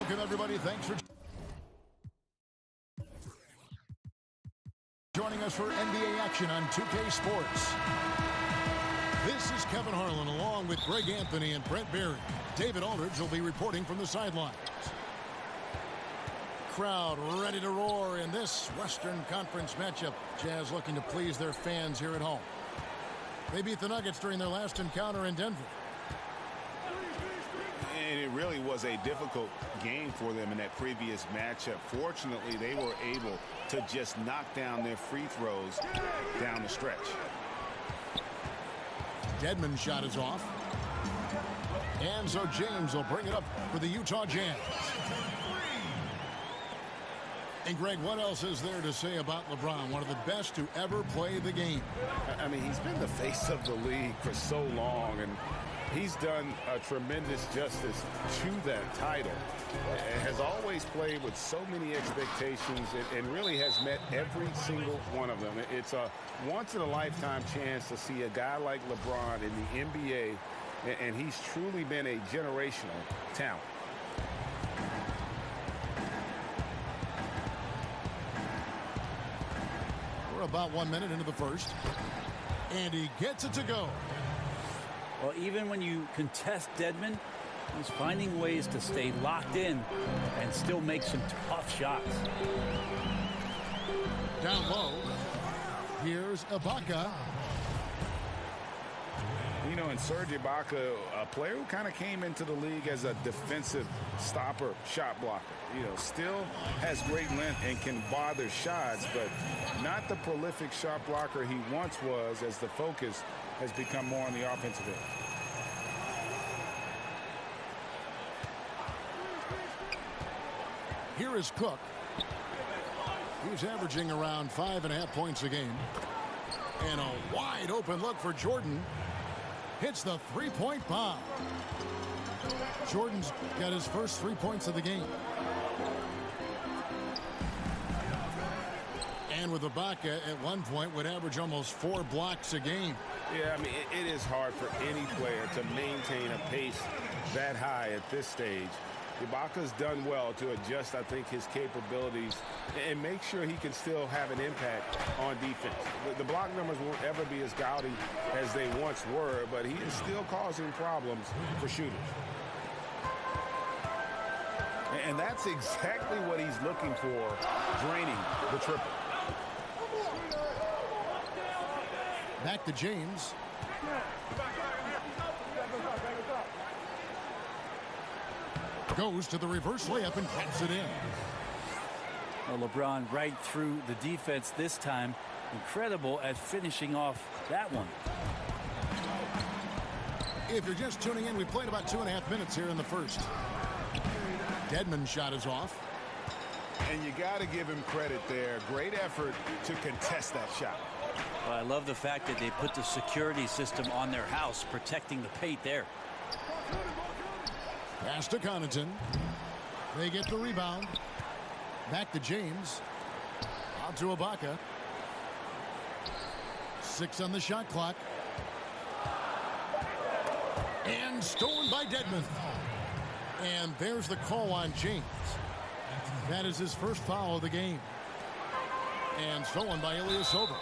Welcome, everybody. Thanks for joining us for NBA action on 2K Sports. This is Kevin Harlan along with Greg Anthony and Brent Berry. David Aldridge will be reporting from the sidelines. Crowd ready to roar in this Western Conference matchup. Jazz looking to please their fans here at home. They beat the Nuggets during their last encounter in Denver. And it really was a difficult game for them in that previous matchup. Fortunately, they were able to just knock down their free throws down the stretch. Dedmon's shot is off. And so James will bring it up for the Utah Jazz. And Greg, what else is there to say about LeBron? One of the best to ever play the game. I mean, he's been the face of the league for so long, and he's done a tremendous justice to that title. Has always played with so many expectations and really has met every single one of them. It's a once-in-a-lifetime chance to see a guy like LeBron in the NBA, and he's truly been a generational talent. We're about 1 minute into the first, and he gets it to go. Well, even when you contest Dedmon, he's finding ways to stay locked in and still make some tough shots. Down low, here's Ibaka. You know, and Serge Ibaka, a player who kind of came into the league as a defensive stopper, shot blocker. You know, still has great length and can bother shots, but not the prolific shot blocker he once was, as the focus has become more on the offensive end. Here is Cook. He's averaging around 5.5 points a game. And a wide open look for Jordan. Hits the three-point bomb. Jordan's got his first 3 points of the game. And with Ibaka at one point would average almost 4 blocks a game. Yeah, I mean, it is hard for any player to maintain a pace that high at this stage. Ibaka's done well to adjust, I think, his capabilities and make sure he can still have an impact on defense. The block numbers won't ever be as gaudy as they once were, but he is still causing problems for shooters. And that's exactly what he's looking for, draining the triple. Back to James. Goes to the reverse layup and taps it in. Well, LeBron right through the defense this time. Incredible at finishing off that one. If you're just tuning in, we played about 2.5 minutes here in the first. Dedmon's shot is off. And you got to give him credit there. Great effort to contest that shot. Well, I love the fact that they put the security system on their house, protecting the paint there. Pass to Connaughton. They get the rebound. Back to James. Out to Ibaka. 6 on the shot clock. And stolen by Dedmon. And there's the call on James. That is his first foul of the game. And stolen by Ilyasova.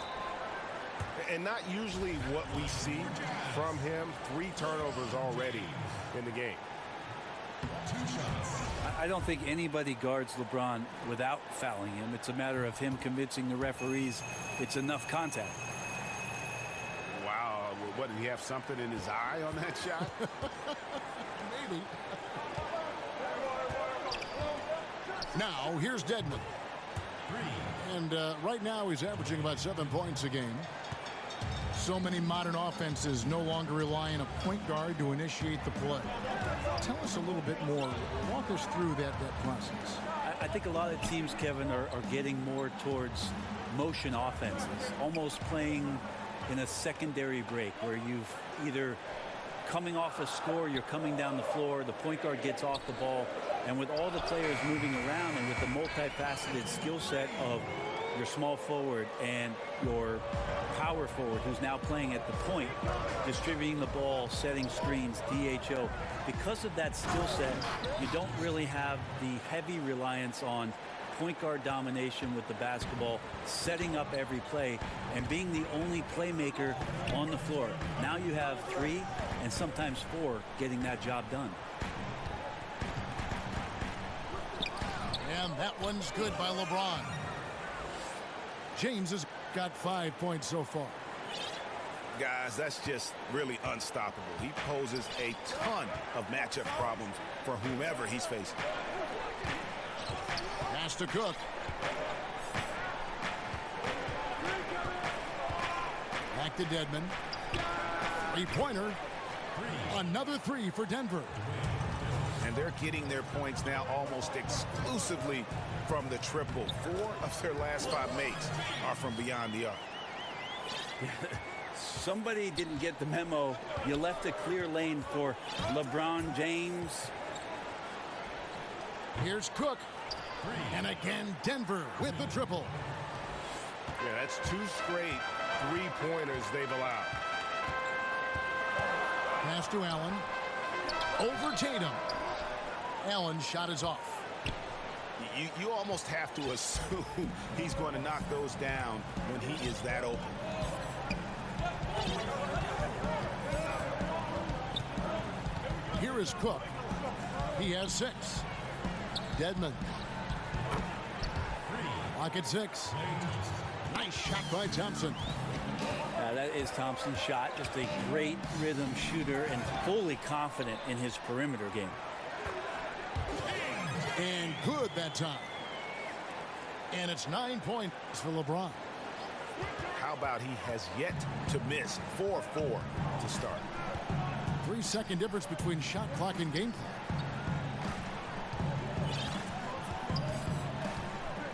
And not usually what we see from him. 3 turnovers already in the game. I don't think anybody guards LeBron without fouling him. It's a matter of him convincing the referees it's enough contact. Wow. What, did he have something in his eye on that shot? Maybe. Now, here's Dedmon. And right now he's averaging about 7 points a game. So many modern offenses no longer rely on a point guard to initiate the play. Tell us a little bit more. Walk us through that process. I think a lot of teams, Kevin, are getting more towards motion offenses, almost playing in a secondary break where you've either coming off a score, you're coming down the floor, the point guard gets off the ball, and with all the players moving around and with the multifaceted skill set of your small forward and your power forward, who's now playing at the point, distributing the ball, setting screens, DHO. Because of that skill set, you don't really have the heavy reliance on point guard domination with the basketball, setting up every play, and being the only playmaker on the floor. Now you have 3 and sometimes 4 getting that job done. And that one's good by LeBron. James has got 5 points so far. Guys, that's just really unstoppable. He poses a ton of matchup problems for whomever he's facing. Pass to Cook. Back to Dedmon. Three-pointer. Another 3 for Denver. And they're getting their points now almost exclusively from the triple. 4 of their last 5 makes are from beyond the arc. Somebody didn't get the memo. You left a clear lane for LeBron James. Here's Cook. And again, Denver with the triple. Yeah, that's 2 straight three-pointers they've allowed. Pass to Allen. Over Tatum. Allen's shot is off. You almost have to assume he's going to knock those down when he is that open. Here is Cook. He has 6. Dedmon. Lock at 6. Nice shot by Thompson. That is Thompson's shot. Just a great rhythm shooter and fully confident in his perimeter game. And good that time. And it's 9 points for LeBron. How about he has yet to miss 4-4 to start. 3-second difference between shot clock and game clock.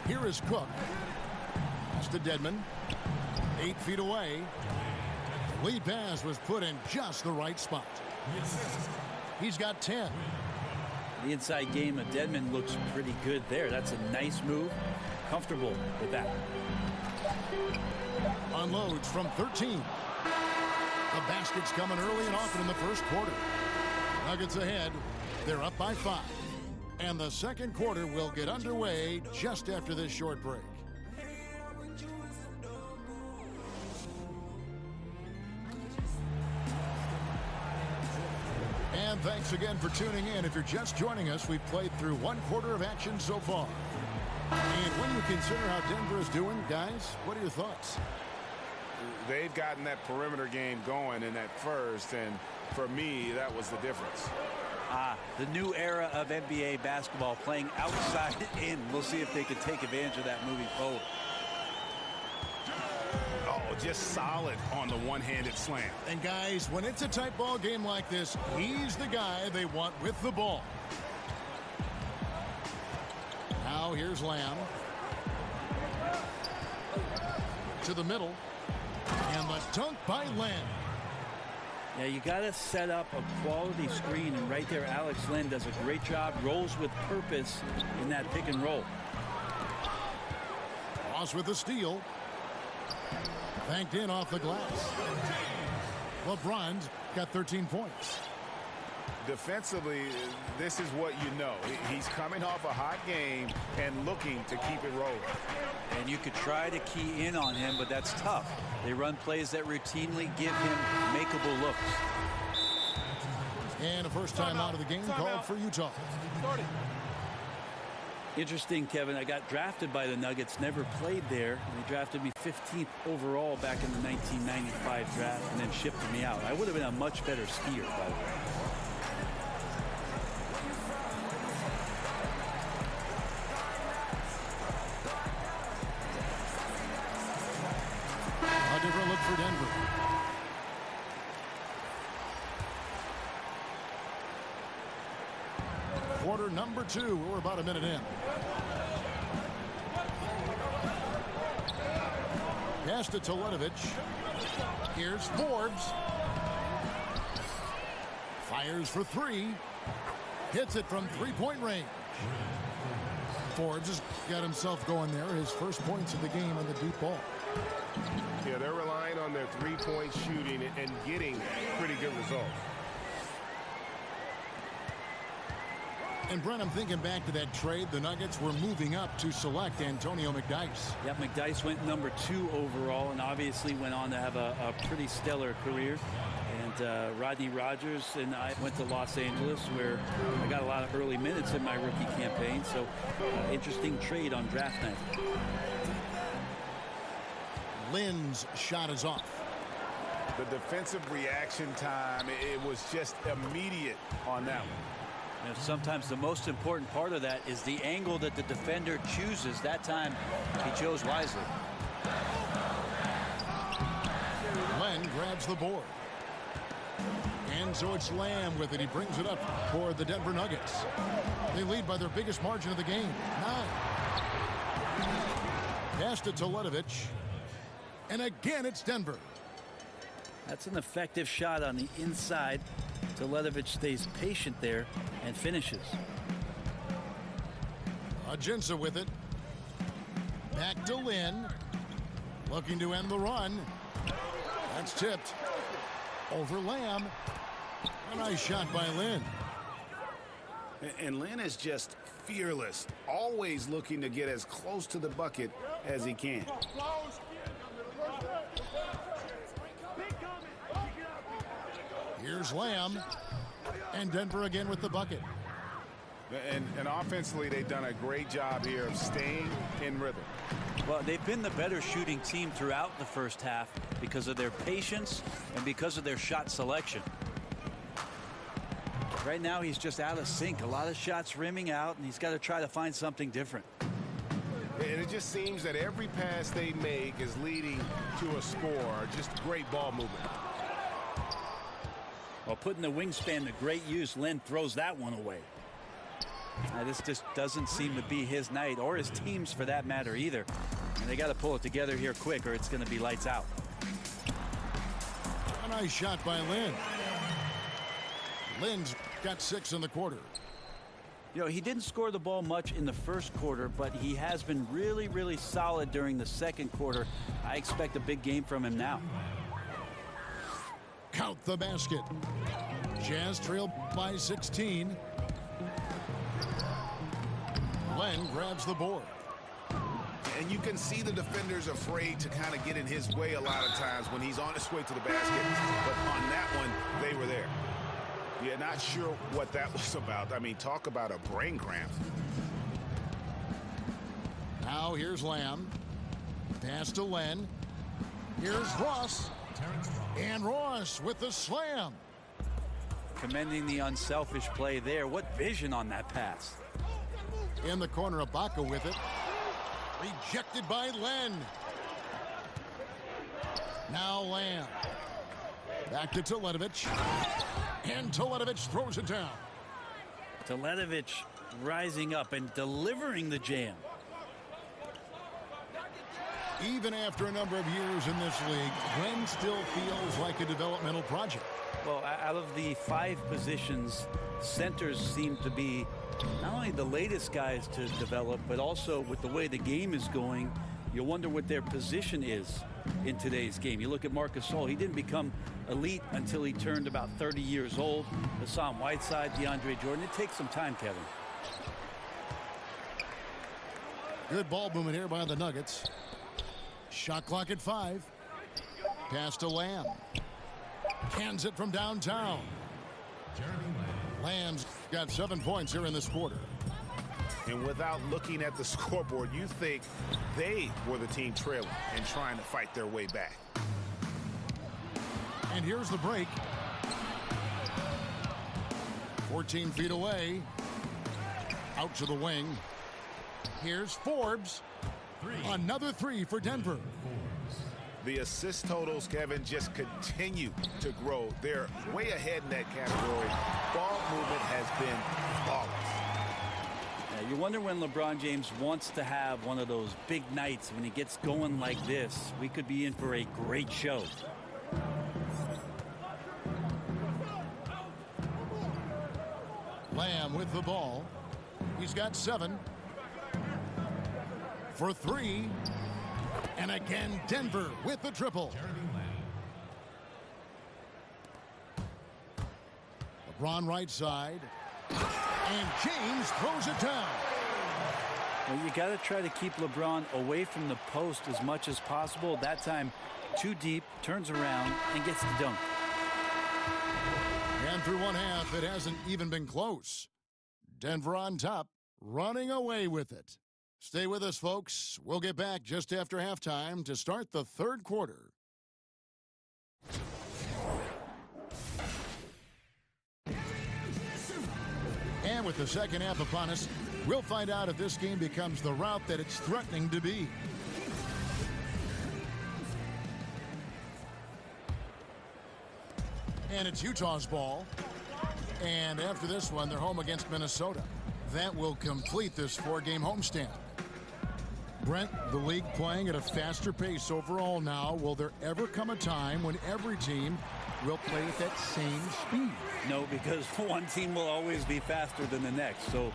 Here is Cook. Pass to Dedmon. 8 feet away. The lead pass was put in just the right spot. He's got 10. The inside game of Dedmon looks pretty good there. That's a nice move. Comfortable with that. Unloads from 13. The basket's coming early and often in the first quarter. Nuggets ahead. They're up by 5. And the second quarter will get underway just after this short break. And thanks again for tuning in. If you're just joining us, we've played through 1 quarter of action so far. And when you consider how Denver is doing, guys, what are your thoughts? They've gotten that perimeter game going in that first, and for me, that was the difference. The new era of NBA basketball, playing outside in. We'll see if they can take advantage of that moving forward. Oh, just solid on the one-handed slam. And guys, when it's a tight ball game like this, he's the guy they want with the ball. Now here's Lamb. To the middle. And the dunk by Lamb. Yeah, you got to set up a quality screen, and right there Alex Len does a great job, rolls with purpose in that pick and roll. Ross with the steal. Banked in off the glass. LeBron's got 13 points. Defensively, this is what you know. He's coming off a hot game and looking to keep it rolling. And you could try to key in on him, but that's tough. They run plays that routinely give him makeable looks. And a first time out of the game called for Utah. Interesting, Kevin. I got drafted by the Nuggets, never played there. They drafted me 15th overall back in the 1995 draft and then shipped me out. I would have been a much better skier, by the way. A different look for Denver. Quarter number 2. We're about a minute in. Pass to Teletovic. Here's Forbes. Fires for 3. Hits it from 3-point range. Forbes has got himself going there. His first points of the game on the deep ball. Yeah, they're relying on their three-point shooting and getting pretty good results. And Brent, I'm thinking back to that trade. The Nuggets were moving up to select Antonio McDyess. Yeah, McDyess went #2 overall and obviously went on to have a pretty stellar career. And Rodney Rogers and I went to Los Angeles, where I got a lot of early minutes in my rookie campaign. So interesting trade on draft night. Lynn's shot is off. The defensive reaction time, it was just immediate on that one. And sometimes the most important part of that is the angle that the defender chooses. That time he chose wisely. Len grabs the board. And so it's Lamb with it. He brings it up for the Denver Nuggets. They lead by their biggest margin of the game, 9. Pass to Teletovic. And again, it's Denver. That's an effective shot on the inside. Teletovic stays patient there and finishes. Ajinça with it. Back to Lynn. Looking to end the run. That's tipped. Over Lamb. A nice shot by Lynn. And Lynn is just fearless. Always looking to get as close to the bucket as he can. Here's Lamb. And Denver again with the bucket. And offensively, they've done a great job here of staying in rhythm. Well, they've been the better shooting team throughout the first half because of their patience and because of their shot selection. Right now, he's just out of sync. A lot of shots rimming out, and he's got to try to find something different. And it just seems that every pass they make is leading to a score. Just great ball movement. Well, putting the wingspan to great use, Lynn throws that one away. Now, this just doesn't seem to be his night, or his team's for that matter either. And they got to pull it together here quick, or it's going to be lights out. A nice shot by Lynn. Lynn's got 6 in the quarter. You know, he didn't score the ball much in the first quarter, but he has been really, really solid during the second quarter. I expect a big game from him now. Count the basket. Jazz trail by 16. Len grabs the board. And you can see the defenders afraid to kind of get in his way a lot of times when he's on his way to the basket. But on that one, they were there. Yeah, not sure what that was about. I mean, talk about a brain cramp. Now here's Lamb. Pass to Len. Here's Ross. And Ross with the slam. Commending the unselfish play there. What vision on that pass. In the corner, Ibaka with it. Rejected by Len. Now Lamb. Back to Teletovic. And Teletovic throws it down. Teletovic rising up and delivering the jam. Even after a number of years in this league, Len still feels like a developmental project. Well, out of the 5 positions, centers seem to be not only the latest guys to develop, but also with the way the game is going, you wonder what their position is in today's game. You look at Marcus Gasol, he didn't become elite until he turned about 30 years old. Hassan Whiteside, DeAndre Jordan. It takes some time, Kevin. Good ball movement here by the Nuggets. Shot clock at 5. Pass to Lamb. Cans it from downtown. Lamb's got 7 points here in this quarter. And without looking at the scoreboard, you think they were the team trailing and trying to fight their way back. And here's the break. 14 feet away. Out to the wing. Here's Forbes. Another 3 for Denver. The assist totals, Kevin, just continue to grow. They're way ahead in that category. Ball movement has been flawless. Yeah, you wonder when LeBron James wants to have one of those big nights when he gets going like this. We could be in for a great show. Lamb with the ball. He's got 7. for three. And again, Denver with the triple. LeBron right side. And James throws it down. Well, you got to try to keep LeBron away from the post as much as possible. That time, too deep, turns around, and gets the dunk. And through one half, it hasn't even been close. Denver on top, running away with it. Stay with us, folks. We'll get back just after halftime to start the third quarter. And with the second half upon us, we'll find out if this game becomes the route that it's threatening to be. And it's Utah's ball. And after this one, they're home against Minnesota. That will complete this four-game homestand. Brent, the league playing at a faster pace overall now. Will there ever come a time when every team will play at that same speed? No, because one team will always be faster than the next. So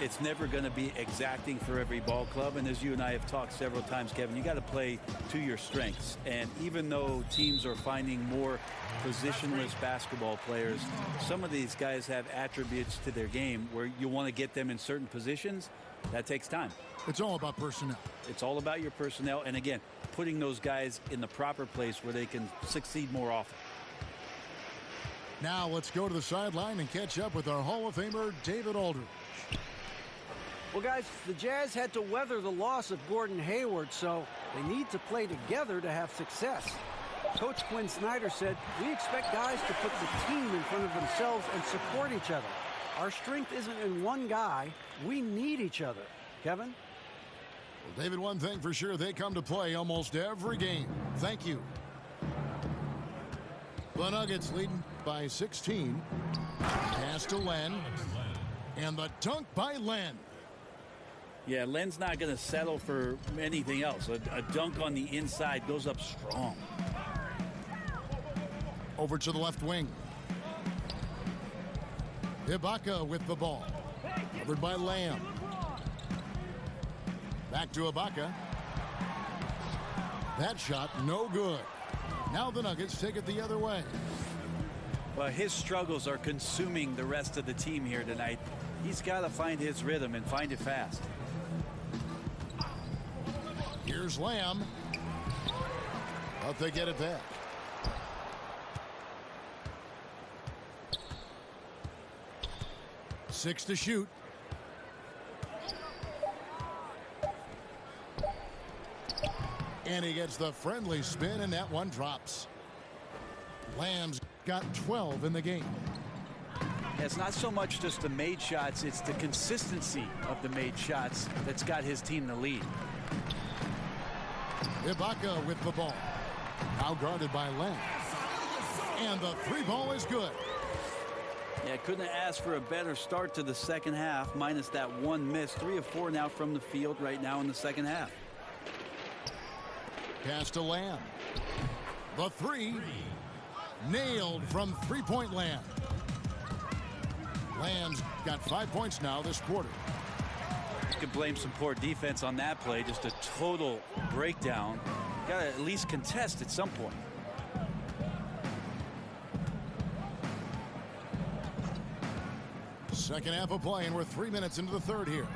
it's never going to be exacting for every ball club. And as you and I have talked several times, Kevin, you got to play to your strengths. And even though teams are finding more positionless basketball players, some of these guys have attributes to their game where you want to get them in certain positions. That takes time. It's all about personnel. It's all about your personnel. And again, putting those guys in the proper place where they can succeed more often. Now let's go to the sideline and catch up with our Hall of Famer, David Aldridge. Well, guys, the Jazz had to weather the loss of Gordon Hayward, so they need to play together to have success. Coach Quinn Snyder said, "We expect guys to put the team in front of themselves and support each other. Our strength isn't in one guy. We need each other." Kevin? Well, David, one thing for sure, they come to play almost every game. Thank you. The Nuggets leading by 16. Pass to Len. And the dunk by Len. Yeah, Len's not going to settle for anything else. A dunk on the inside goes up strong. Over to the left wing. Ibaka with the ball. Covered by Lamb. Back to Ibaka. That shot no good. Now the Nuggets take it the other way. Well, his struggles are consuming the rest of the team here tonight. He's got to find his rhythm and find it fast. Here's Lamb. But they get it back. Six to shoot. And he gets the friendly spin, and that one drops. Lamb's got 12 in the game. It's not so much just the made shots, it's the consistency of the made shots that's got his team the lead. Ibaka with the ball. Now guarded by Lamb. And the three ball is good. Yeah, couldn't have asked for a better start to the second half, minus that one miss. 3 of 4 now from the field right now in the second half. Pass to Lamb. The three. Nailed from three-point land. Lamb's got 5 points now this quarter. You could blame some poor defense on that play. Just a total breakdown. Got to at least contest at some point. Second half of play, and we're 3 minutes into the third here.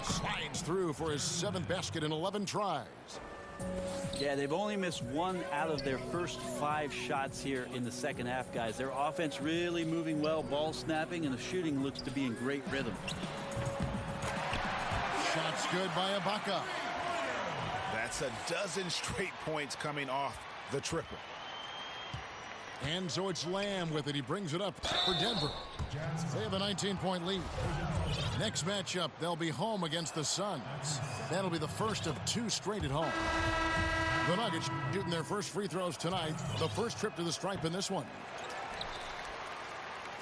Slides through for his 7th basket in 11 tries. Yeah, they've only missed 1 out of their first 5 shots here in the second half, guys. Their offense really moving well, ball snapping, and the shooting looks to be in great rhythm. Shots good by Ibaka. That's a dozen straight points coming off the triple. And so it's Lamb with it. He brings it up for Denver. They have a 19-point lead. Next matchup, they'll be home against the Suns. That'll be the first of 2 straight at home. The Nuggets shooting their first free throws tonight. The first trip to the stripe in this one.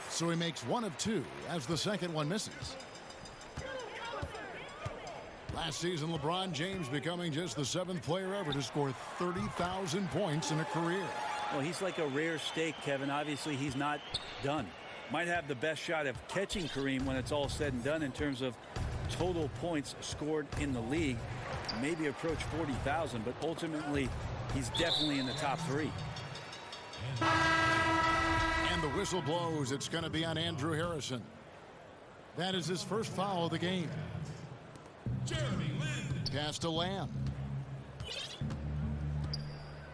So he makes 1 of 2 as the second one misses. Last season, LeBron James becoming just the 7th player ever to score 30,000 points in a career. Well, he's like a rare steak, Kevin. Obviously, he's not done. Might have the best shot of catching Kareem when it's all said and done in terms of total points scored in the league. Maybe approach 40,000, but ultimately he's definitely in the top 3. And the whistle blows. It's going to be on Andrew Harrison. That is his first foul of the game. Pass to Lamb.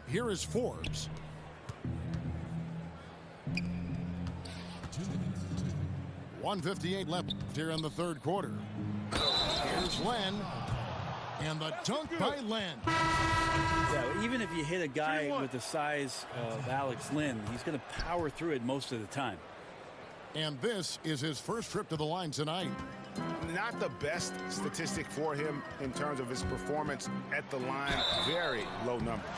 Here is Forbes. .158 left here in the third quarter. Here's Len. And the dunk by Len. Yeah, even if you hit a guy with the size of Alex Len, he's going to power through it most of the time. And this is his first trip to the line tonight. Not the best statistic for him in terms of his performance at the line. Very low numbers.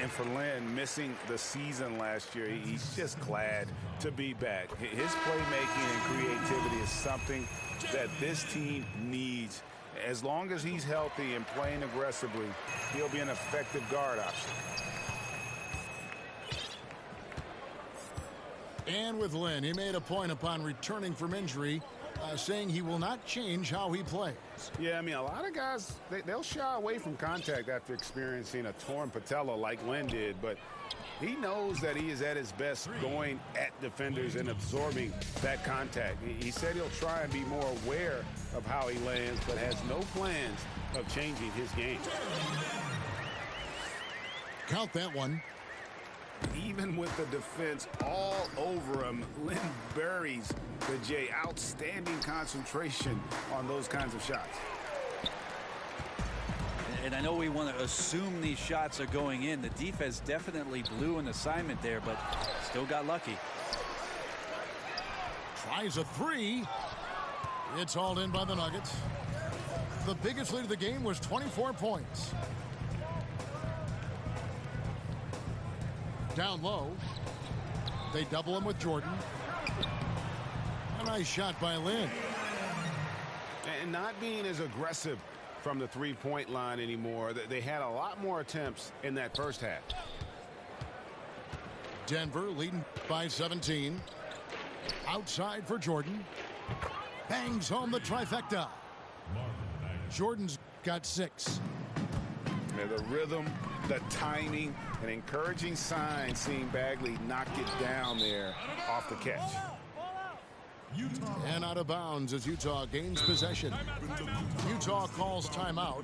And for Len, missing the season last year, he's just glad to be back. His playmaking and creativity is something that this team needs. As long as he's healthy and playing aggressively, he'll be an effective guard option. And with Len, he made a point upon returning from injury, saying he will not change how he plays. Yeah, I mean, a lot of guys, they'll shy away from contact after experiencing a torn patella like Len did, but he knows that he is at his best going at defenders and absorbing that contact. He said he'll try and be more aware of how he lands, but has no plans of changing his game. Count that one. Even with the defense all over him, Len buries the J. Outstanding concentration on those kinds of shots. And I know we want to assume these shots are going in. The defense definitely blew an assignment there, but still got lucky. Tries a 3. It's hauled in by the Nuggets. The biggest lead of the game was 24 points. Down low. They double him with Jordan. A nice shot by Lynn. And not being as aggressive from the three-point line anymore. They had a lot more attempts in that first half. Denver leading by 17. Outside for Jordan. Bangs home the trifecta. Jordan's got 6. Yeah, the rhythm, the timing, an encouraging sign seeing Bagley knock it down there off the catch. And out of bounds as Utah gains possession. Utah calls timeout.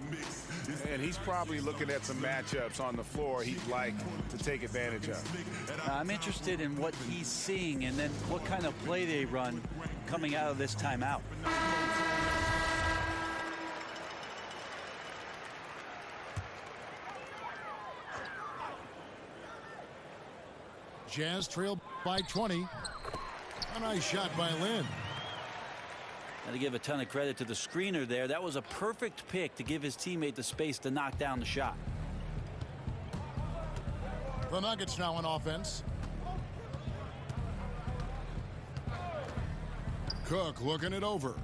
And he's probably looking at some matchups on the floor he'd like to take advantage of. I'm interested in what he's seeing and then what kind of play they run coming out of this timeout. Jazz trail by 20. A nice shot by Lynn. Got to give a ton of credit to the screener there. That was a perfect pick to give his teammate the space to knock down the shot. The Nuggets now on offense. Cook looking it over.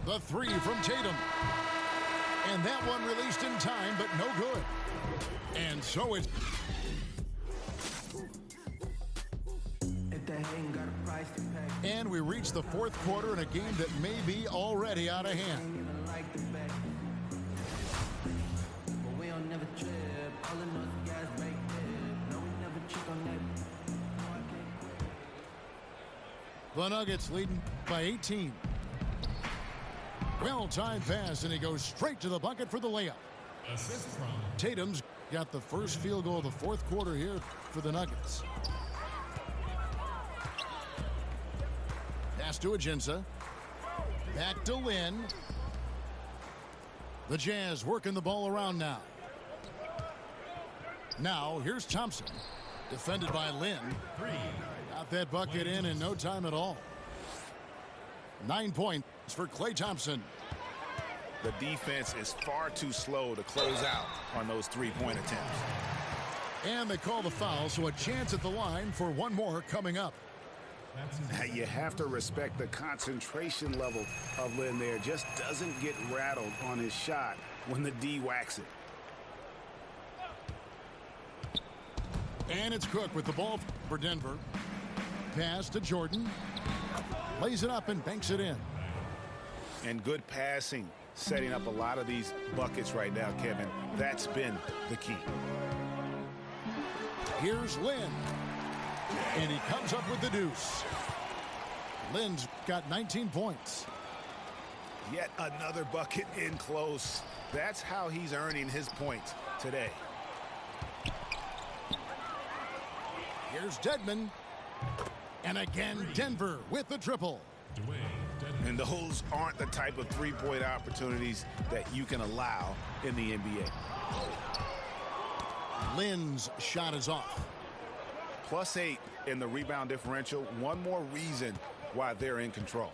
The 3 from Tatum. And that one released in time, but no good. And so it's... And we reach the fourth quarter in a game that may be already out of hand. The Nuggets leading by 18. Well-timed pass, and he goes straight to the bucket for the layup. Tatum's got the first field goal of the fourth quarter here for the Nuggets. Pass to Ajinça. Back to Lynn. The Jazz working the ball around now. Now, here's Thompson. Defended by Lynn. Got that bucket in no time at all. 9 points for Klay Thompson. The defense is far too slow to close out on those three-point attempts. And they call the foul, so a chance at the line for one more coming up. You have to respect the concentration level of Lynn there. Just doesn't get rattled on his shot when the D whacks it. And it's Cook with the ball for Denver. Pass to Jordan. Lays it up and banks it in. And good passing, setting up a lot of these buckets right now, Kevin. That's been the key. Here's Lynn. And he comes up with the deuce. Lynn's got 19 points. Yet another bucket in close. That's how he's earning his points today. Here's Dedmon. And again, Denver with the triple. And those aren't the type of three-point opportunities that you can allow in the NBA. Lynn's shot is off. +8 in the rebound differential. One more reason why they're in control.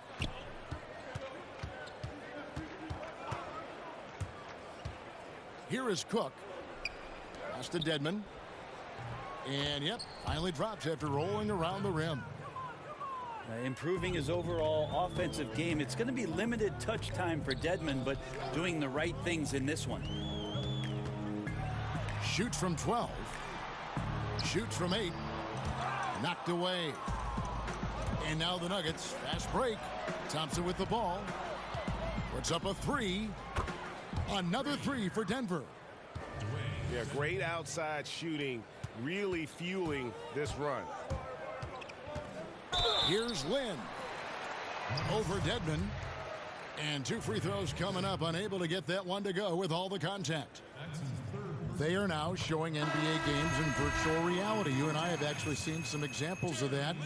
Here is Cook. Pass to Dedmon. And, yep, finally drops after rolling around the rim. Improving his overall offensive game. It's going to be limited touch time for Dedmon, but doing the right things in this one. Shoots from 12. Shoots from 8. Knocked away. And now the Nuggets. Fast break. Thompson with the ball. Puts up a 3. Another 3 for Denver. Yeah, great outside shooting, really fueling this run. Here's Lynn. Over Dedmon. And 2 free throws coming up. Unable to get that one to go with all the contact. They are now showing NBA games in virtual reality. You and I have actually seen some examples of that.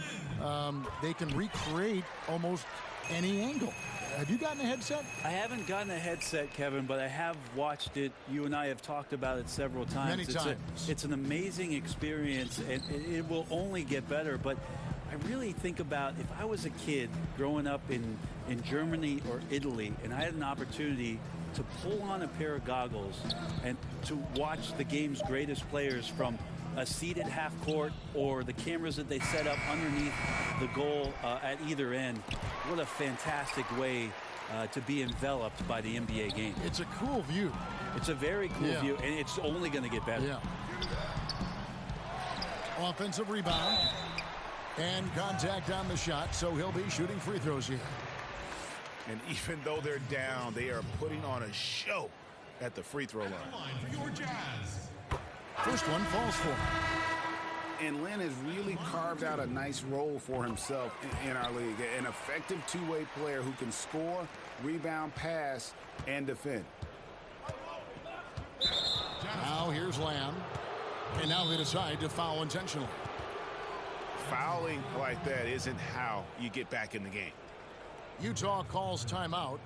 They can recreate almost any angle. Have you gotten a headset? I haven't gotten a headset, Kevin, but I have watched it. You and I have talked about it several times. Many times. It's an amazing experience, and it will only get better. But I really think about if I was a kid growing up in Germany or Italy, and I had an opportunity to pull on a pair of goggles and to watch the game's greatest players from a seat at half court or the cameras that they set up underneath the goal at either end. What a fantastic way to be enveloped by the NBA game. It's a cool view. It's a very cool view, and it's only going to get better. Yeah. Offensive rebound and contact on the shot, so he'll be shooting free throws here. And even though they're down, they are putting on a show at the free throw line. First one falls for him. And Lynn has really carved out a nice role for himself in our league. An effective two-way player who can score, rebound, pass, and defend. Now here's Lamb. And now they decide to foul intentionally. Fouling like that isn't how you get back in the game. Utah calls timeout.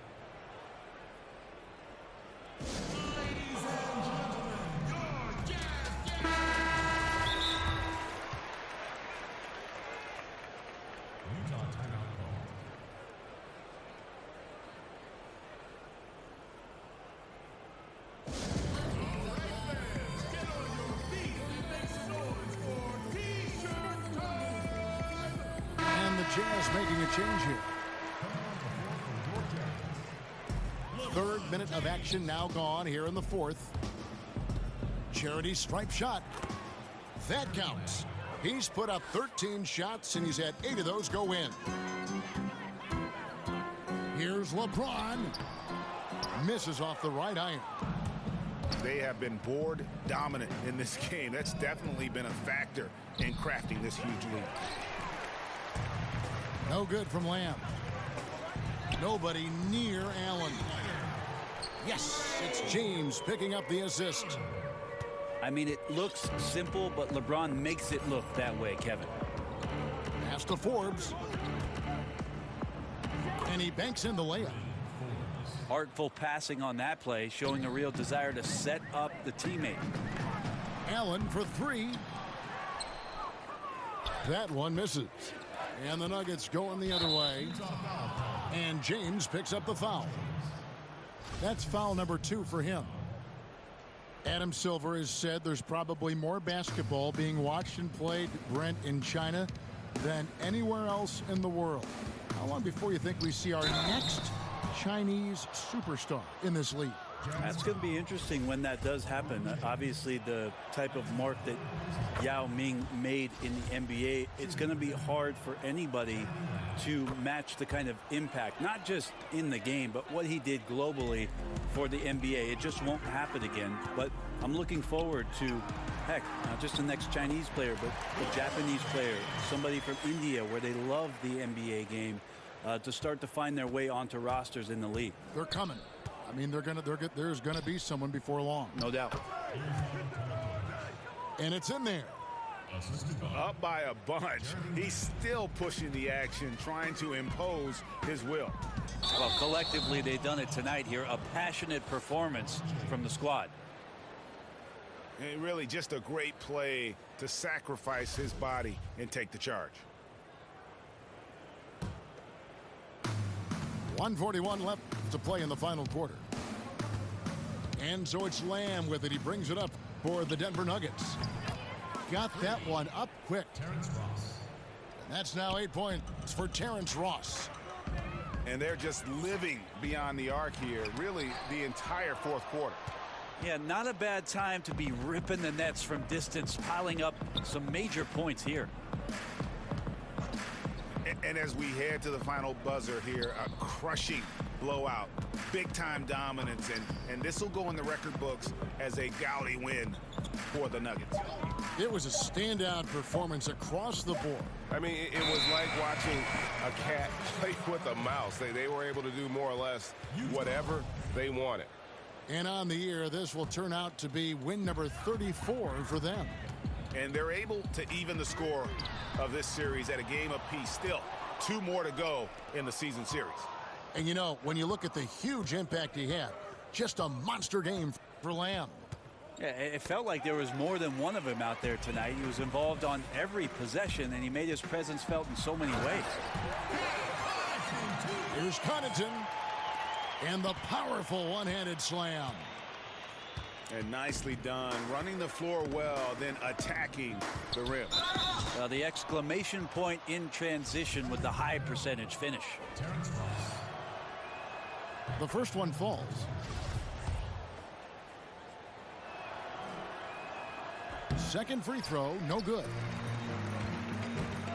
And the Jazz making a change here. Third minute of action now gone here in the fourth. Charity stripe shot. That counts. He's put up 13 shots, and he's had 8 of those go in. Here's LeBron. Misses off the right iron. They have been board dominant in this game. That's definitely been a factor in crafting this huge lead. No good from Lamb. Nobody near Allen. Yes, it's James picking up the assist. I mean, it looks simple, but LeBron makes it look that way, Kevin. Pass to Forbes. And he banks in the layup. Artful passing on that play, showing a real desire to set up the teammate. Allen for 3. That one misses. And the Nuggets going the other way. And James picks up the foul. That's foul number 2 for him. Adam Silver has said there's probably more basketball being watched and played, Brent, in China than anywhere else in the world. How long before you think we see our next Chinese superstar in this league? That's going to be interesting when that does happen. Obviously, the type of mark that Yao Ming made in the NBA, it's going to be hard for anybody to match the kind of impact, not just in the game, but what he did globally for the NBA. It just won't happen again. But I'm looking forward to, heck, not just the next Chinese player, but the Japanese player, somebody from India where they love the NBA game, to start to find their way onto rosters in the league. They're coming. I mean, there's going to be someone before long. No doubt. And it's in there. Up by a bunch. He's still pushing the action, trying to impose his will. Well, collectively, they've done it tonight here. A passionate performance from the squad. And really just a great play to sacrifice his body and take the charge. 1:41 left to play in the final quarter. And so it's Lamb with it. He brings it up for the Denver Nuggets. Got that one up quick. And that's now 8 points for Terrence Ross. And they're just living beyond the arc here, really the entire fourth quarter. Yeah, not a bad time to be ripping the nets from distance, piling up some major points here. And as we head to the final buzzer here, a crushing blowout, big-time dominance, and this will go in the record books as a gaudy win for the Nuggets. It was a standout performance across the board. I mean, it was like watching a cat play with a mouse. They were able to do more or less whatever they wanted. And on the year, this will turn out to be win number 34 for them. And they're able to even the score of this series at a game apiece. Still, 2 more to go in the season series. And you know, when you look at the huge impact he had, just a monster game for Lamb. Yeah, it felt like there was more than one of him out there tonight. He was involved on every possession, and he made his presence felt in so many ways. Here's Connaughton and the powerful one-handed slam. And nicely done, running the floor well, then attacking the rim. The exclamation point in transition with the high percentage finish. The first one falls. Second free throw, no good.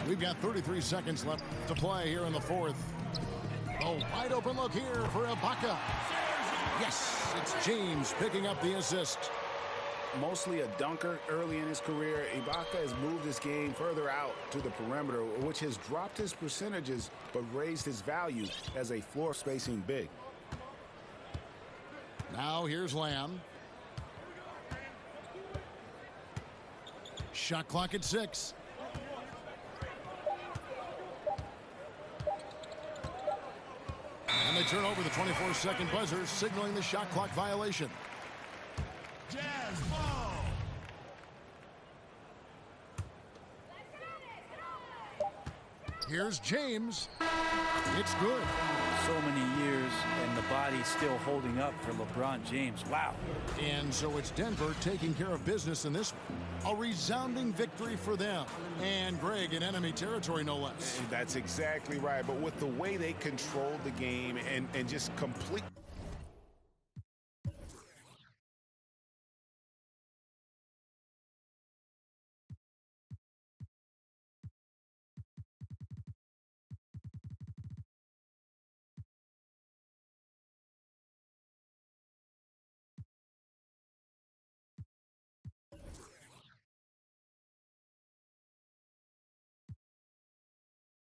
We've got 33 seconds left to play here in the fourth. A wide open look here for Ibaka. Yes, it's James picking up the assist. Mostly a dunker early in his career, Ibaka has moved his game further out to the perimeter, which has dropped his percentages but raised his value as a floor spacing big. Now here's Lamb. Shot clock at 6. And they turn over the 24-second buzzer, signaling the shot clock violation. Jazz ball. Here's James. It's good. So many years, and the body still holding up for LeBron James. Wow. And so it's Denver taking care of business in this one. A resounding victory for them. And Greg, in enemy territory, no less. That's exactly right. But with the way they controlled the game and just complete